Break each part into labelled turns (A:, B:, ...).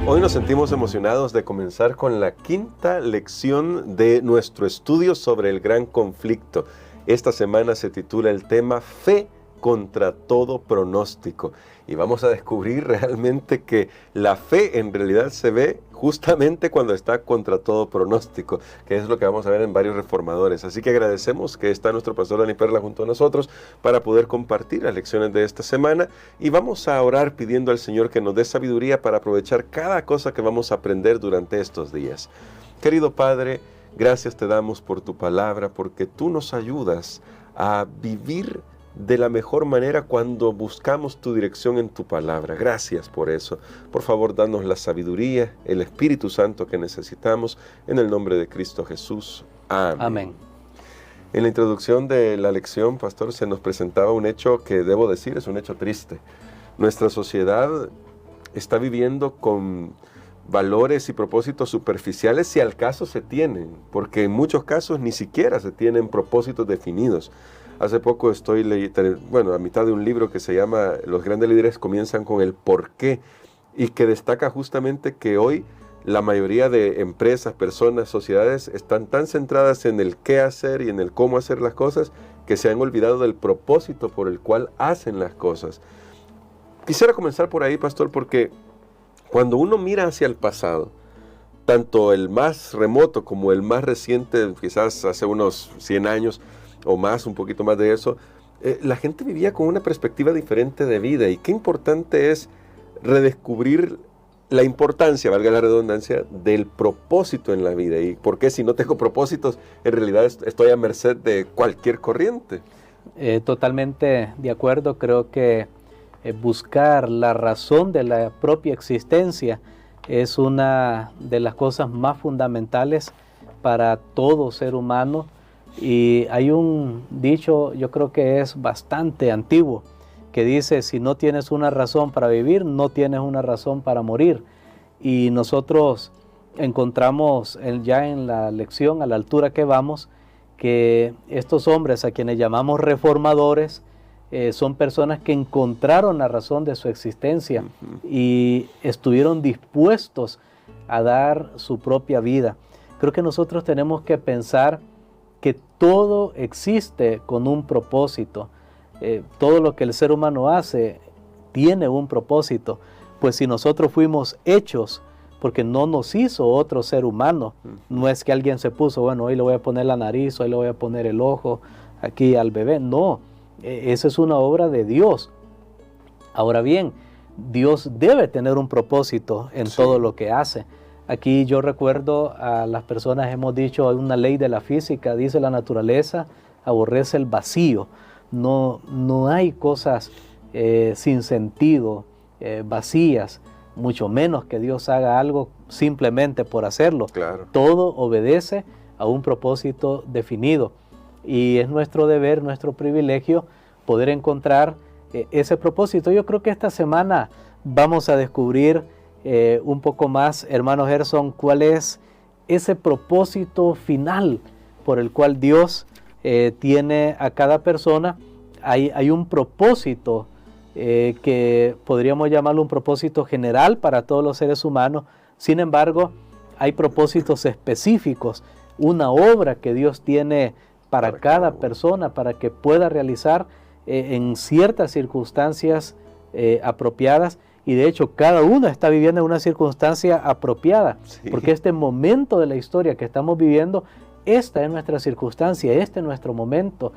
A: Hoy nos sentimos emocionados de comenzar con la quinta lección de nuestro estudio sobre el gran conflicto. Esta semana se titula el tema Fe contra todo pronóstico. Y vamos a descubrir realmente que la fe en realidad se ve justamente cuando está contra todo pronóstico, que es lo que vamos a ver en varios reformadores. Así que agradecemos que está nuestro pastor Dani Perla junto a nosotros para poder compartir las lecciones de esta semana, y vamos a orar pidiendo al Señor que nos dé sabiduría para aprovechar cada cosa que vamos a aprender durante estos días. Querido Padre, gracias te damos por tu palabra, porque tú nos ayudas a vivir de la mejor manera cuando buscamos tu dirección en tu palabra. Gracias por eso. Por favor, danos la sabiduría, el Espíritu Santo que necesitamos, en el nombre de Cristo Jesús. Amén.
B: Amén.
A: En la introducción de la lección, pastor, se nos presentaba un hecho que debo decir es un hecho triste. Nuestra sociedad está viviendo con valores y propósitos superficiales, si al caso se tienen, porque en muchos casos ni siquiera se tienen propósitos definidos. Hace poco estoy a mitad de un libro que se llama Los grandes líderes comienzan con el por qué, y que destaca justamente que hoy la mayoría de empresas, personas, sociedades están tan centradas en el qué hacer y en el cómo hacer las cosas que se han olvidado del propósito por el cual hacen las cosas. Quisiera comenzar por ahí, pastor, porque cuando uno mira hacia el pasado, tanto el más remoto como el más reciente, quizás hace unos 100 años, o más, un poquito más de eso, la gente vivía con una perspectiva diferente de vida, y qué importante es redescubrir la importancia, valga la redundancia, del propósito en la vida, y por qué si no tengo propósitos, en realidad estoy a merced de cualquier corriente.
B: Totalmente de acuerdo. Creo que buscar la razón de la propia existencia es una de las cosas más fundamentales para todo ser humano. Y hay un dicho, yo creo que es bastante antiguo, que dice: si no tienes una razón para vivir, no tienes una razón para morir. Y nosotros encontramos ya en la lección, a la altura que vamos, que estos hombres a quienes llamamos reformadores, son personas que encontraron la razón de su existencia y estuvieron dispuestos a dar su propia vida. Creo que nosotros tenemos que pensar que todo existe con un propósito. Todo lo que el ser humano hace tiene un propósito. Pues si nosotros fuimos hechos, porque no nos hizo otro ser humano, no es que alguien se puso, bueno, hoy le voy a poner la nariz, hoy le voy a poner el ojo aquí al bebé. No, esa es una obra de Dios. Ahora bien, Dios debe tener un propósito en todo lo que hace. Aquí yo recuerdo a las personas, hemos dicho, hay una ley de la física, dice: la naturaleza aborrece el vacío. No hay cosas sin sentido, vacías, mucho menos que Dios haga algo simplemente por hacerlo.
A: Claro.
B: Todo obedece a un propósito definido, y es nuestro deber, nuestro privilegio poder encontrar ese propósito. Yo creo que esta semana vamos a descubrir un poco más, hermano Gerson, cuál es ese propósito final por el cual Dios tiene a cada persona. Hay un propósito que podríamos llamarlo un propósito general para todos los seres humanos. Sin embargo, hay propósitos específicos, una obra que Dios tiene para cada persona, para que pueda realizar en ciertas circunstancias apropiadas. Y de hecho, cada uno está viviendo en una circunstancia apropiada, porque este momento de la historia que estamos viviendo, esta es nuestra circunstancia, este es nuestro momento.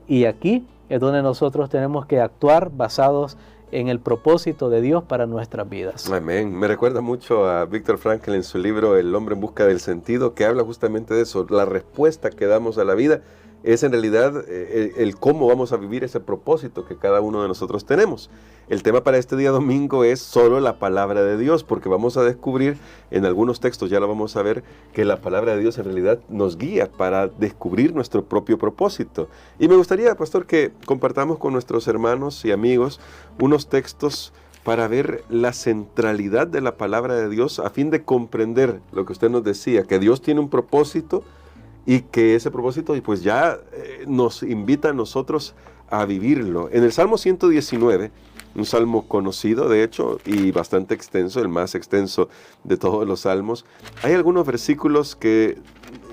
B: Y aquí es donde nosotros tenemos que actuar basados en el propósito de Dios para nuestras vidas.
A: Amén. Me recuerda mucho a Viktor Frankl en su libro El hombre en busca del sentido, que habla justamente de eso. La respuesta que damos a la vida es en realidad el cómo vamos a vivir ese propósito que cada uno de nosotros tenemos. El tema para este día domingo es solo la palabra de Dios, porque vamos a descubrir en algunos textos, ya lo vamos a ver, que la palabra de Dios en realidad nos guía para descubrir nuestro propio propósito. Y me gustaría, pastor, que compartamos con nuestros hermanos y amigos unos textos para ver la centralidad de la palabra de Dios, a fin de comprender lo que usted nos decía, que Dios tiene un propósito, y que ese propósito pues ya nos invita a nosotros a vivirlo. En el Salmo 119 un salmo conocido, de hecho, y bastante extenso, el más extenso de todos los salmos. Hay algunos versículos que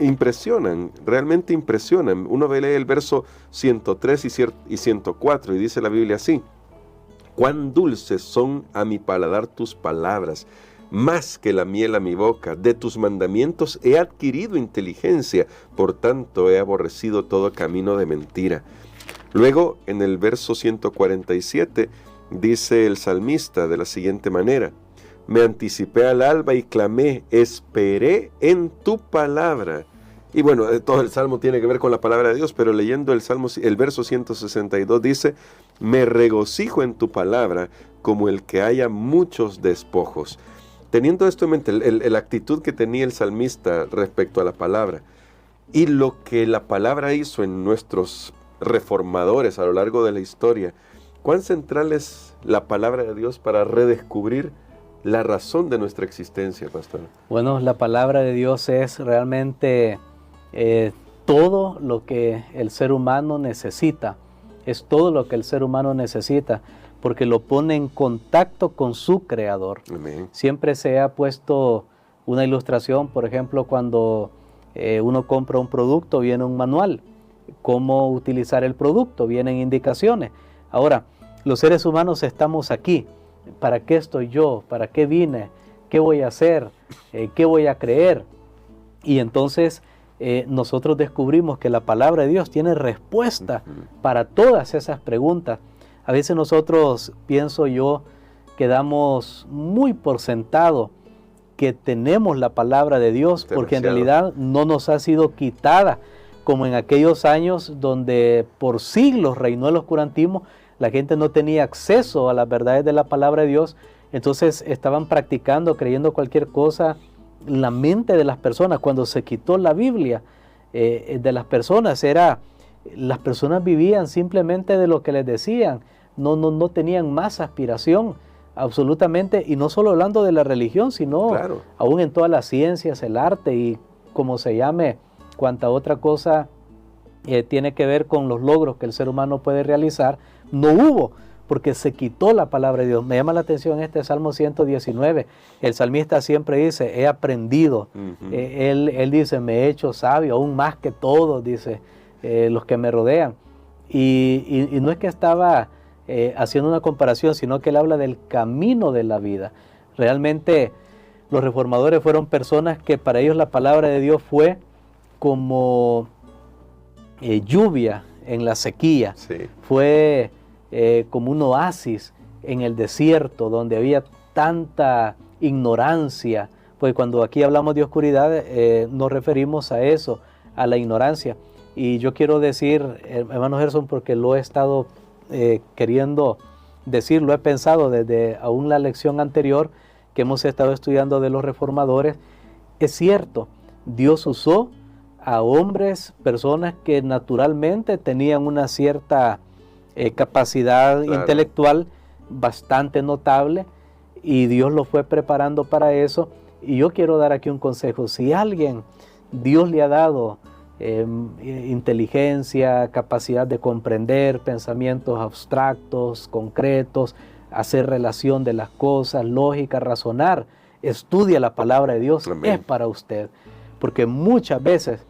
A: impresionan, realmente impresionan. Uno lee el verso 103 y 104 y dice la Biblia así: cuán dulces son a mi paladar tus palabras, más que la miel a mi boca. De tus mandamientos he adquirido inteligencia, por tanto he aborrecido todo camino de mentira. Luego, en el verso 147, dice el salmista de la siguiente manera: me anticipé al alba y clamé, esperé en tu palabra. Y bueno, todo el salmo tiene que ver con la palabra de Dios, pero leyendo el verso 162 dice: me regocijo en tu palabra como el que haya muchos despojos. Teniendo esto en mente, la actitud que tenía el salmista respecto a la palabra y lo que la palabra hizo en nuestros reformadores a lo largo de la historia, ¿cuán central es la palabra de Dios para redescubrir la razón de nuestra existencia, pastor?
B: Bueno, la palabra de Dios es realmente todo lo que el ser humano necesita. Es todo lo que el ser humano necesita, porque lo pone en contacto con su Creador.
A: Amén.
B: Siempre se ha puesto una ilustración, por ejemplo, cuando uno compra un producto, viene un manual. Cómo utilizar el producto, vienen indicaciones. Ahora, los seres humanos estamos aquí. ¿Para qué estoy yo? ¿Para qué vine? ¿Qué voy a hacer? ¿Qué voy a creer? Y entonces nosotros descubrimos que la palabra de Dios tiene respuesta para todas esas preguntas. A veces nosotros, pienso yo, quedamos muy por sentado que tenemos la palabra de Dios, porque en realidad no nos ha sido quitada, como en aquellos años donde por siglos reinó el oscurantismo. La gente no tenía acceso a las verdades de la palabra de Dios, entonces estaban practicando, creyendo cualquier cosa. La mente de las personas, cuando se quitó la Biblia de las personas, las personas vivían simplemente de lo que les decían, no tenían más aspiración, absolutamente, y no solo hablando de la religión, sino claro, aún en todas las ciencias, el arte y como se llame, cuanta otra cosa tiene que ver con los logros que el ser humano puede realizar, no hubo, porque se quitó la palabra de Dios. Me llama la atención este Salmo 119, el salmista siempre dice, he aprendido, él dice, me he hecho sabio, aún más que todos, dice, los que me rodean, y no es que estaba haciendo una comparación, sino que él habla del camino de la vida. Realmente los reformadores fueron personas que para ellos la palabra de Dios fue como lluvia en la sequía, sí, fue como un oasis en el desierto donde había tanta ignorancia, pues cuando aquí hablamos de oscuridad nos referimos a eso, a la ignorancia. Y yo quiero decir, hermano Gerson, porque lo he estado queriendo decir, lo he pensado desde aún la lección anterior que hemos estado estudiando de los reformadores, es cierto, Dios usó a hombres, personas que naturalmente tenían una cierta capacidad intelectual bastante notable, y Dios los fue preparando para eso. Y yo quiero dar aquí un consejo: si alguien Dios le ha dado inteligencia, capacidad de comprender pensamientos abstractos, concretos, hacer relación de las cosas, lógica, razonar, estudia la palabra de Dios. Amén. Es para usted, porque muchas veces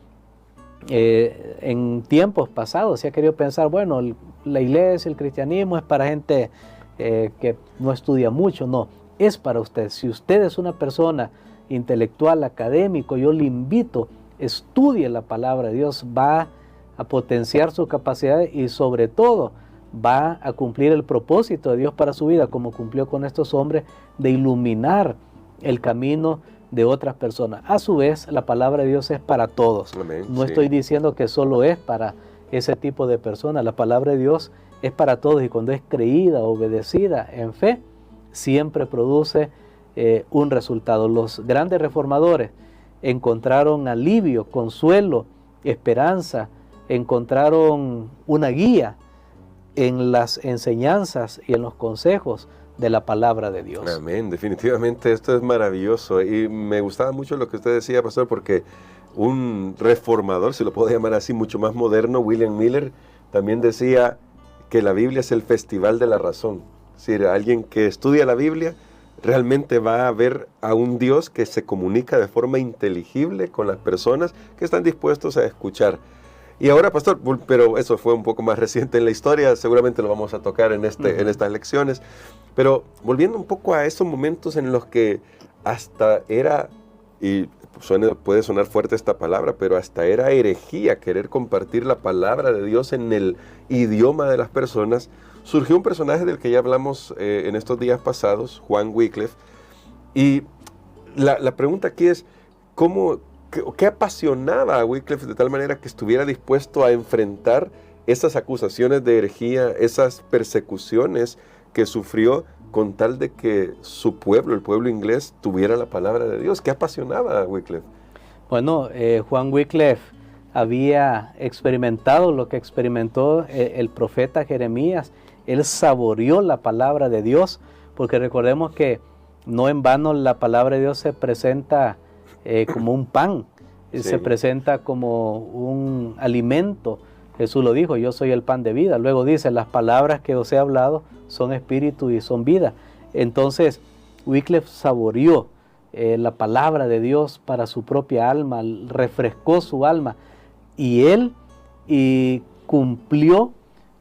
B: en tiempos pasados se ha querido pensar, bueno, la iglesia, el cristianismo es para gente que no estudia mucho. No, es para usted. Si usted es una persona intelectual, académico, yo le invito, estudie la palabra de Dios, va a potenciar su capacidad y sobre todo va a cumplir el propósito de Dios para su vida, como cumplió con estos hombres, de iluminar el camino de otras personas. A su vez, la palabra de Dios es para todos. Amén, no estoy diciendo que solo es para ese tipo de personas. La palabra de Dios es para todos, y cuando es creída, obedecida en fe, siempre produce un resultado. Los grandes reformadores encontraron alivio, consuelo, esperanza, encontraron una guía en las enseñanzas y en los consejos de la palabra de Dios.
A: Amén, definitivamente esto es maravilloso, y me gustaba mucho lo que usted decía, pastor, porque un reformador, si lo puedo llamar así, mucho más moderno, William Miller, también decía que la Biblia es el festival de la razón. Es decir, alguien que estudia la Biblia realmente va a ver a un Dios que se comunica de forma inteligible con las personas que están dispuestos a escuchar. Y ahora, pastor, pero eso fue un poco más reciente en la historia, seguramente lo vamos a tocar en estas lecciones, pero volviendo un poco a esos momentos en los que hasta era, y puede sonar fuerte esta palabra, pero hasta era herejía querer compartir la palabra de Dios en el idioma de las personas, surgió un personaje del que ya hablamos en estos días pasados, Juan Wycliffe, y la pregunta aquí es, ¿qué apasionaba a Wycliffe de tal manera que estuviera dispuesto a enfrentar esas acusaciones de herejía, esas persecuciones que sufrió con tal de que su pueblo, el pueblo inglés, tuviera la palabra de Dios? ¿Qué apasionaba a Wycliffe?
B: Bueno, Juan Wycliffe había experimentado lo que experimentó el profeta Jeremías. Él saboreó la palabra de Dios, porque recordemos que no en vano la palabra de Dios se presenta como un pan, sí, se presenta como un alimento. Jesús lo dijo, yo soy el pan de vida. Luego dice, las palabras que os he hablado son espíritu y son vida. Entonces, Wycliffe saboreó la palabra de Dios para su propia alma, refrescó su alma, y él cumplió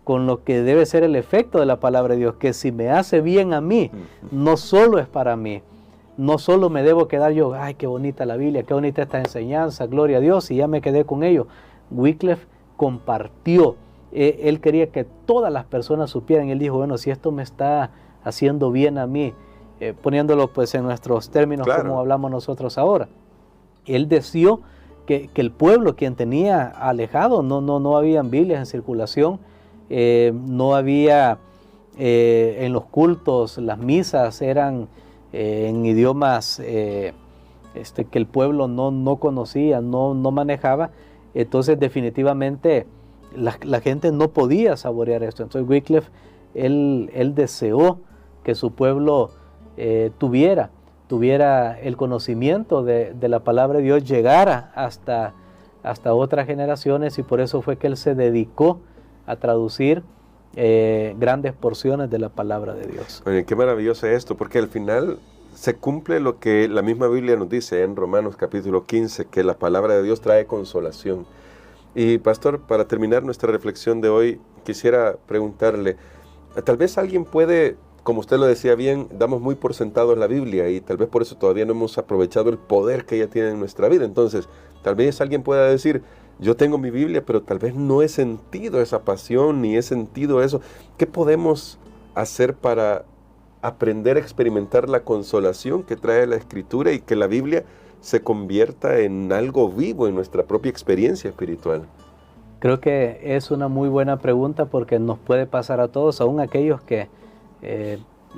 B: con lo que debe ser el efecto de la palabra de Dios, que si me hace bien a mí, no solo es para mí, no solo me debo quedar yo, ay, qué bonita la Biblia, qué bonita esta enseñanza, gloria a Dios, y ya me quedé con ello. Wycliffe compartió, él quería que todas las personas supieran, él dijo, bueno, si esto me está haciendo bien a mí, poniéndolo pues en nuestros términos, claro, como hablamos nosotros ahora, él deseó que el pueblo, quien tenía alejado, no habían Biblias en circulación, no había en los cultos, las misas eran en idiomas que el pueblo no conocía, no manejaba. Entonces definitivamente la gente no podía saborear esto. Entonces Wycliffe, él deseó que su pueblo tuviera el conocimiento de la palabra de Dios, llegara hasta otras generaciones, y por eso fue que él se dedicó a traducir grandes porciones de la palabra de Dios.
A: Oye, qué maravilloso esto, porque al final se cumple lo que la misma Biblia nos dice en Romanos capítulo 15, que la palabra de Dios trae consolación. Y pastor, para terminar nuestra reflexión de hoy, quisiera preguntarle, tal vez alguien puede, como usted lo decía bien, damos muy por sentado en la Biblia y tal vez por eso todavía no hemos aprovechado el poder que ella tiene en nuestra vida. Entonces, tal vez alguien pueda decir, yo tengo mi Biblia, pero tal vez no he sentido esa pasión ni he sentido eso. ¿Qué podemos hacer para aprender a experimentar la consolación que trae la Escritura y que la Biblia se convierta en algo vivo en nuestra propia experiencia espiritual?
B: Creo que es una muy buena pregunta, porque nos puede pasar a todos, aún aquellos que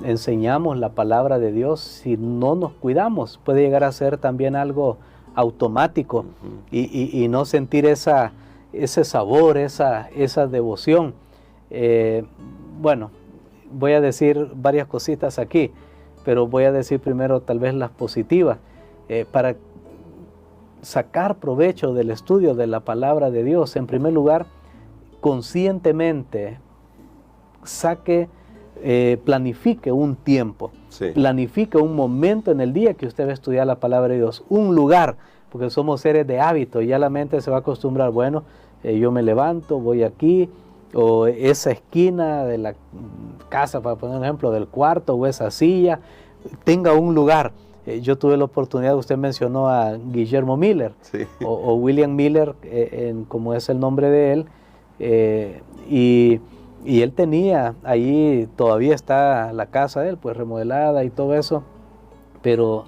B: enseñamos la palabra de Dios. Si no nos cuidamos, puede llegar a ser también algo automático, y no sentir ese sabor, esa devoción. Bueno, voy a decir varias cositas aquí, pero voy a decir primero tal vez las positivas. Para sacar provecho del estudio de la palabra de Dios, en primer lugar, conscientemente planifique un tiempo, sí, planifique un momento en el día que usted va a estudiar la palabra de Dios, un lugar, porque somos seres de hábito, y ya la mente se va a acostumbrar, bueno, yo me levanto, voy aquí, o esa esquina de la casa, para poner un ejemplo, del cuarto, o esa silla, tenga un lugar. Yo tuve la oportunidad, usted mencionó a Guillermo Miller, sí, o William Miller, como es el nombre de él, y él tenía, ahí todavía está la casa de él, pues remodelada y todo eso, pero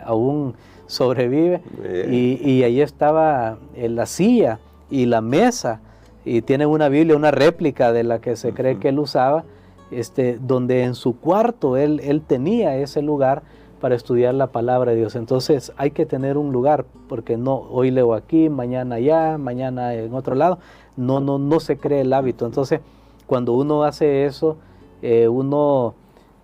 B: aún sobrevive, y ahí estaba la silla y la mesa, y tiene una Biblia, una réplica de la que se cree que él usaba, donde en su cuarto él tenía ese lugar para estudiar la palabra de Dios. Entonces hay que tener un lugar, porque no, hoy leo aquí, mañana allá, mañana en otro lado, no se cree el hábito. Entonces cuando uno hace eso, uno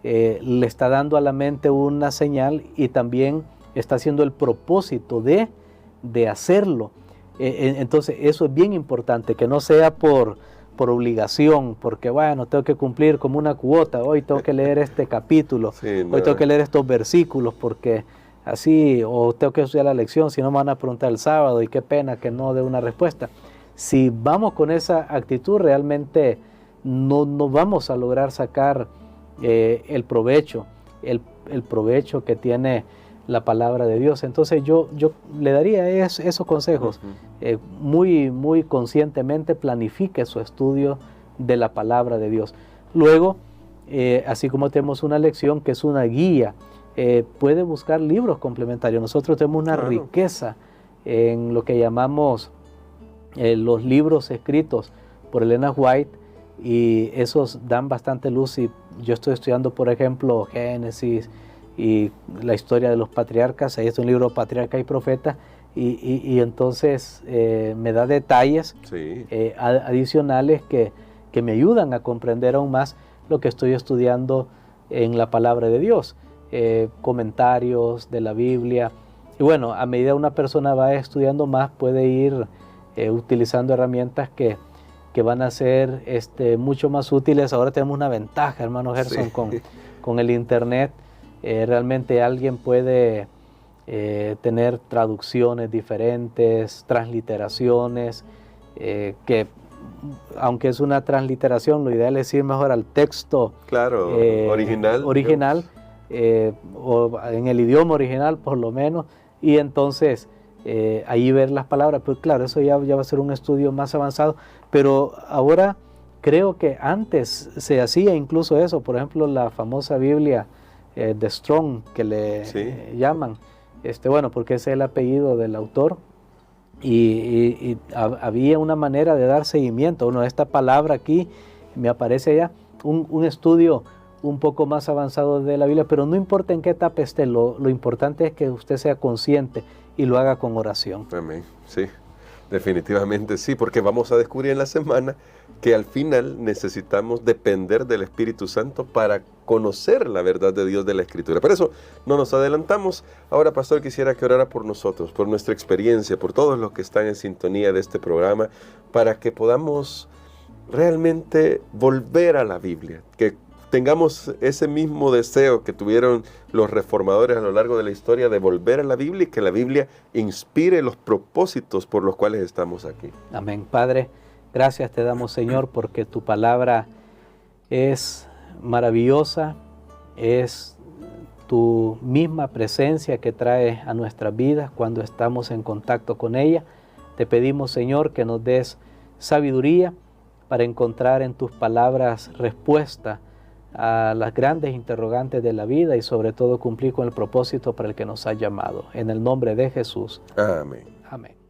B: le está dando a la mente una señal, y también está haciendo el propósito de hacerlo. Entonces eso es bien importante, que no sea por por obligación, porque bueno, tengo que cumplir como una cuota, hoy tengo que leer este capítulo,
A: Sí,
B: hoy tengo que leer estos versículos, porque así, o tengo que estudiar la lección, si no me van a preguntar el sábado, y qué pena que no dé una respuesta. Si vamos con esa actitud, realmente no vamos a lograr sacar el provecho que tiene la palabra de Dios. Entonces yo le daría esos consejos. Muy conscientemente planifique su estudio de la palabra de Dios. Luego, así como tenemos una lección que es una guía, puede buscar libros complementarios. Nosotros tenemos una riqueza en lo que llamamos los libros escritos por Ellen White, y esos dan bastante luz. Y yo estoy estudiando, por ejemplo, Génesis y la historia de los patriarcas. Ahí está un libro, Patriarca y Profeta, y entonces me da detalles adicionales que me ayudan a comprender aún más lo que estoy estudiando en la palabra de Dios. Comentarios de la Biblia, y bueno, a medida una persona va estudiando más, puede ir utilizando herramientas que van a ser mucho más útiles. Ahora tenemos una ventaja, hermano Gerson, con el internet. Realmente alguien puede tener traducciones diferentes, transliteraciones, que aunque es una transliteración, lo ideal es ir mejor al texto original, o en el idioma original por lo menos, y entonces ahí ver las palabras. Pues claro, eso ya va a ser un estudio más avanzado, pero ahora creo que antes se hacía incluso eso. Por ejemplo, la famosa Biblia de Strong, que le llaman, bueno, porque ese es el apellido del autor, y había una manera de dar seguimiento. Bueno, esta palabra aquí me aparece ya, un estudio un poco más avanzado de la Biblia, pero no importa en qué etapa esté, lo importante es que usted sea consciente y lo haga con oración.
A: Amén, sí, definitivamente sí, porque vamos a descubrir en la semana que al final necesitamos depender del Espíritu Santo para conocer la verdad de Dios de la Escritura. Por eso no nos adelantamos. Ahora, pastor, quisiera que orara por nosotros, por nuestra experiencia, por todos los que están en sintonía de este programa, para que podamos realmente volver a la Biblia, que tengamos ese mismo deseo que tuvieron los reformadores a lo largo de la historia, de volver a la Biblia, y que la Biblia inspire los propósitos por los cuales estamos aquí.
B: Amén. Padre, gracias te damos, Señor, porque tu palabra es maravillosa, es tu misma presencia que trae a nuestras vidas cuando estamos en contacto con ella. Te pedimos, Señor, que nos des sabiduría para encontrar en tus palabras respuesta a las grandes interrogantes de la vida, y sobre todo cumplir con el propósito para el que nos ha llamado. En el nombre de Jesús.
A: Amén.
B: Amén.